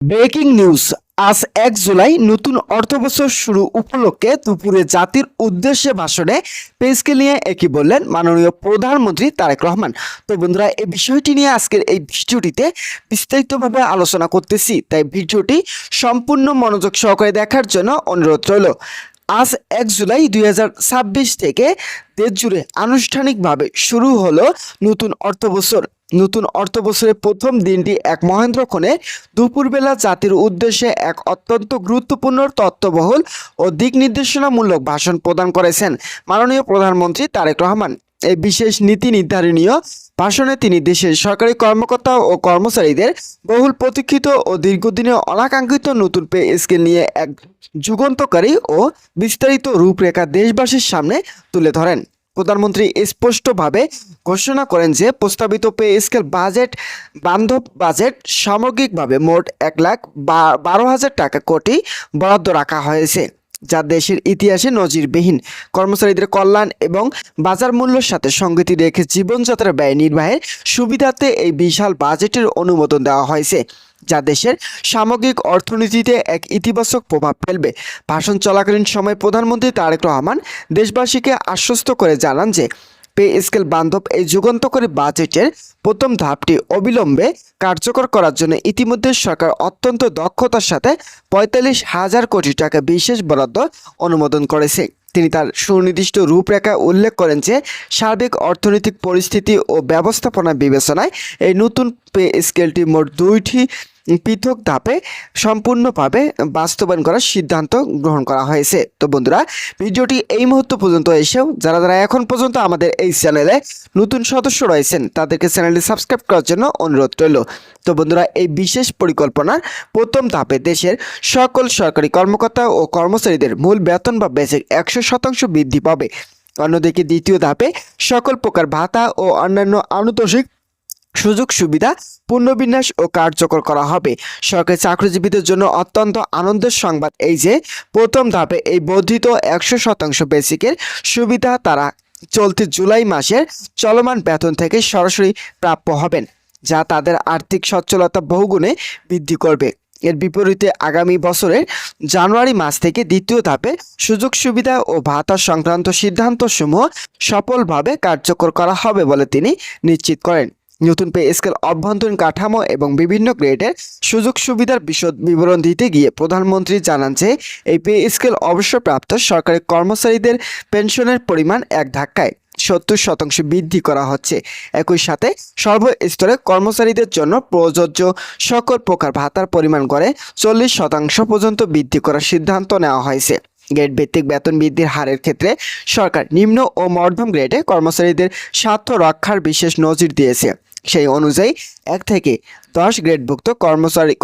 Breaking news. আজ ১ জুলাই নতুন অর্থবছর শুরু উপলক্ষে দুপুরে জাতির উদ্দেশ্যে ভাষণে পে স্কেল নিয়ে একই বললেন মাননীয় প্রধানমন্ত্রী তারেক রহমান। তো বন্ধুরা, এই বিষয়টি নিয়ে আজকের এই ভিডিওটিতে বিস্তারিতভাবে আলোচনা করতেছি, তাই ভিডিওটি সম্পূর্ণ মনোযোগ সহকারে দেখার জন্য অনুরোধ রইল। আজ ১ জুলাই ২০২৬ থেকে দেশ জুড়ে আনুষ্ঠানিকভাবে শুরু হলো নতুন অর্থবছর। নতুন অর্থবছরের প্রথম দিনটি এক মহেন্দ্রক্ষণে দুপুরবেলা জাতির উদ্দেশ্যে এক অত্যন্ত গুরুত্বপূর্ণ তথ্যবহুল ও দিক নির্দেশনামূলক ভাষণ প্রদান করেছেন মাননীয় প্রধানমন্ত্রী তারেক রহমান। এই বিশেষ নীতি নির্ধারণীয় ভাষণে তিনি দেশের সরকারি কর্মকর্তা ও কর্মচারীদের বহুল প্রতীক্ষিত ও দীর্ঘদিনের অনাকাঙ্ক্ষিত নতুন পে স্কেল নিয়ে এক যুগান্তকারী ও বিস্তারিত রূপরেখা দেশবাসীর সামনে তুলে ধরেন। প্রধানমন্ত্রী স্পষ্টভাবে ঘোষণা করেন যে প্রস্তাবিত পে স্কেল বাজেট বান্ধব বাজেট সামগ্রিকভাবে মোট ১,১২,০০০ টাকা কোটি বরাদ্দ রাখা হয়েছে, যা দেশের ইতিহাসে নজিরবিহীন। কর্মচারীদের কল্যাণ এবং বাজার মূল্যের সাথে সঙ্গতি রেখে জীবনযাত্রার ব্যয় নির্বাহের সুবিধার্থে এই বিশাল বাজেটের অনুমোদন দেওয়া হয়েছে, যা দেশের সামগ্রিক অর্থনীতিতে এক ইতিবাচক প্রভাব ফেলবে। ভাষণ চলাকালীন সময় প্রধানমন্ত্রী তারেক রহমান দেশবাসীকে আশ্বস্ত করে জানান যে পে স্কেল বান্ধব এই যুগান্তকারী বাজেটের প্রথম ধাপটি অবিলম্বে কার্যকর করার জন্য ইতিমধ্যে সরকার অত্যন্ত দক্ষতার সাথে ৪৫,০০০ কোটি টাকা বিশেষ বরাদ্দ অনুমোদন করেছে। তিনি তার সুনির্দিষ্ট রূপরেখা উল্লেখ করেন যে সার্বিক অর্থনৈতিক পরিস্থিতি ও ব্যবস্থাপনা বিবেচনায় এই নতুন পে স্কেলটি মোট ২টি পৃথক ধাপে সম্পূর্ণভাবে বাস্তবায়ন করার সিদ্ধান্ত গ্রহণ করা হয়েছে। তো বন্ধুরা, ভিডিওটি এই মুহূর্ত পর্যন্ত এসেও যারা এখন পর্যন্ত আমাদের এই চ্যানেলে নতুন সদস্য রয়েছেন তাদেরকে চ্যানেলটি সাবস্ক্রাইব করার জন্য অনুরোধ রইল। তো বন্ধুরা, এই বিশেষ পরিকল্পনার প্রথম ধাপে দেশের সকল সরকারি কর্মকর্তা ও কর্মচারীদের মূল বেতন বা বেসিক ১০০% বৃদ্ধি পাবে। অন্যদিকে দ্বিতীয় ধাপে সকল প্রকার ভাতা ও অন্যান্য আনুতোষিক সুযোগ সুবিধা পুনর্বিন্যাস ও কার্যকর করা হবে। সরকারি চাকরিজীবীদের জন্য অত্যন্ত আনন্দের সংবাদ এই যে প্রথম ধাপে এই বর্ধিত ১০০% বেসিকের সুবিধা তারা চলতি জুলাই মাসের চলমান বেতন থেকে সরাসরি প্রাপ্য হবেন, যা তাদের আর্থিক সচ্ছলতা বহুগুণে বৃদ্ধি করবে। এর বিপরীতে আগামী বছরের জানুয়ারি মাস থেকে দ্বিতীয় ধাপে সুযোগ সুবিধা ও ভাতা সংক্রান্ত সিদ্ধান্তসমূহ সফলভাবে কার্যকর করা হবে বলে তিনি নিশ্চিত করেন। নতুন পে স্কেল অভ্যন্তরীণ কাঠামো এবং বিভিন্ন গ্রেডের সুযোগ সুবিধার বিশদ বিবরণ দিতে গিয়ে প্রধানমন্ত্রী জানান যে এই পে স্কেল অবসরপ্রাপ্ত সরকারি কর্মচারীদের পেনশনের পরিমাণ এক ধাক্কায় ৭০% বৃদ্ধি করা হচ্ছে। একই সাথে সর্বস্তরের কর্মচারীদের জন্য প্রযোজ্য সকল প্রকার ভাতার পরিমাণ করে ৪০% পর্যন্ত বৃদ্ধি করার সিদ্ধান্ত নেওয়া হয়েছে। গ্রেড ভিত্তিক বেতন বৃদ্ধির হারের ক্ষেত্রে সরকার নিম্ন ও মধ্যম গ্রেডে কর্মচারীদের স্বার্থ রক্ষার বিশেষ নজির দিয়েছে। সেই অনুযায়ী ১ থেকে ১০ গ্রেডভুক্ত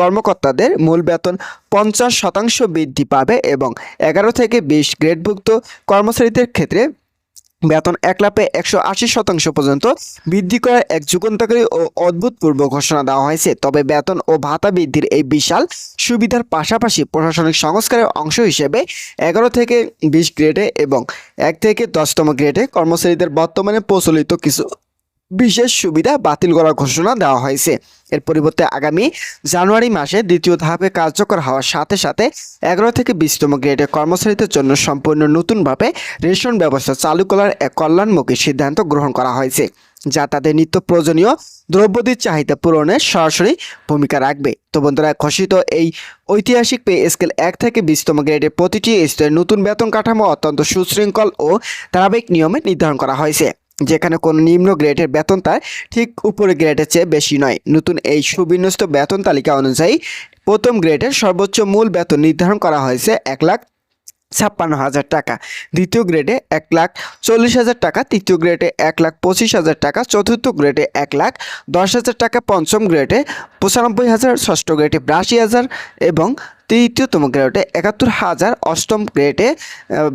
কর্মকর্তাদের মূল বেতন ৫০% বৃদ্ধি পাবে এবং ১১ থেকে ২০ গ্রেডভুক্ত কর্মচারীদের ক্ষেত্রে বেতন ১,৮০,০০০ পর্যন্ত বৃদ্ধি করার এক যুগান্তকারী ও অভূতপূর্ব ঘোষণা দেওয়া হয়েছে। তবে বেতন ও ভাতা বৃদ্ধির এই বিশাল সুবিধার পাশাপাশি প্রশাসনিক সংস্কারের অংশ হিসেবে ১১ থেকে ২০ গ্রেডে এবং ১ থেকে ১০তম গ্রেডে কর্মচারীদের বর্তমানে প্রচলিত কিছু বিশেষ সুবিধা বাতিল করার ঘোষণা দেওয়া হয়েছে। এর পরিবর্তে আগামী জানুয়ারি মাসে দ্বিতীয় ধাপে কার্যকর হওয়ার সাথে সাথে ১১ থেকে ২০তম গ্রেডের কর্মচারীদের জন্য সম্পূর্ণ নতুনভাবে রেশন ব্যবস্থা চালু করার এক কল্যাণমুখী সিদ্ধান্ত গ্রহণ করা হয়েছে, যা তাদের নিত্য প্রয়োজনীয় দ্রব্যাদির চাহিদা পূরণে সরাসরি ভূমিকা রাখবে। তো বন্ধুরা, ঘোষিত এই ঐতিহাসিক পে স্কেল ১ থেকে ২০তম গ্রেডের প্রতিটি স্তরের নতুন বেতন কাঠামো অত্যন্ত সুশৃঙ্খল ও ধারাবাহিক নিয়মে নির্ধারণ করা হয়েছে, যেখানে কোনো নিম্ন গ্রেডের বেতন তার ঠিক উপরে গ্রেডের চেয়ে বেশি নয়। নতুন এই সুবিন্যস্ত বেতন তালিকা অনুযায়ী প্রথম গ্রেডের সর্বোচ্চ মূল বেতন নির্ধারণ করা হয়েছে ১,৫৬,০০০ টাকা, দ্বিতীয় গ্রেডে ১,৪০,০০০ টাকা, তৃতীয় গ্রেডে ১,২৫,০০০ টাকা, চতুর্থ গ্রেডে ১,১০,০০০ টাকা, পঞ্চম গ্রেডে ৯৫,০০০, ষষ্ঠ গ্রেডে ৮২,০০০ এবং তৃতীয়তম গ্রেডে ৭১,০০০, অষ্টম গ্রেডে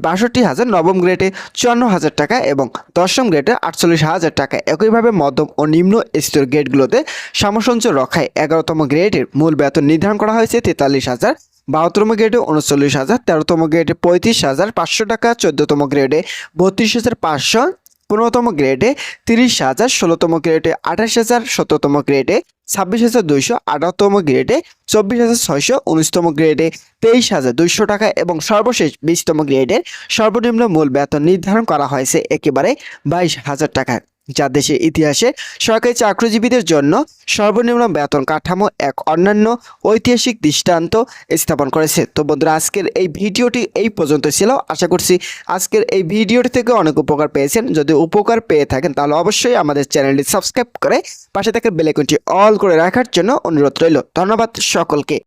৬২,০০০, নবম গ্রেডে ৫৪,০০০ টাকা এবং দশম গ্রেডে ৪৮,০০০ টাকা। একইভাবে মধ্যম ও নিম্ন স্তর গ্রেডগুলোতে সামঞ্জস্য রক্ষায় ১১তম গ্রেডের মূল বেতন নির্ধারণ করা হয়েছে ৪৩,০০০, ১২তম গ্রেডে ৩৯,০০০, ১৩তম গ্রেডে ৩৫,৫০০ টাকা, ১৪তম গ্রেডে ৩২,৫০০, 15তম গ্রেডে 30,000, 16তম গ্রেডে 28,000, 17তম গ্রেডে 26,200, 18তম গ্রেডে 24,600, 19তম গ্রেডে 23,200 টাকা এবং সর্বশেষ 20তম গ্রেডের সর্বনিম্ন মূল বেতন নির্ধারণ করা হয়েছে একেবারে 22,000 টাকা, যা দেশের ইতিহাসে সরকারি চাকরিজীবীদের জন্য সর্বনিম্ন বেতন কাঠামো এক অন্যান্য ঐতিহাসিক দৃষ্টান্ত স্থাপন করেছে। তো বন্ধুরা, আজকের এই ভিডিওটি এই পর্যন্ত ছিল। আশা করছি আজকের এই ভিডিওটি থেকে অনেক উপকার পেয়েছেন। যদি উপকার পেয়ে থাকেন তাহলে অবশ্যই আমাদের চ্যানেলটি সাবস্ক্রাইব করে পাশে থাকা বেল আইকনটি অল করে রাখার জন্য অনুরোধ রইল। ধন্যবাদ সকলকে।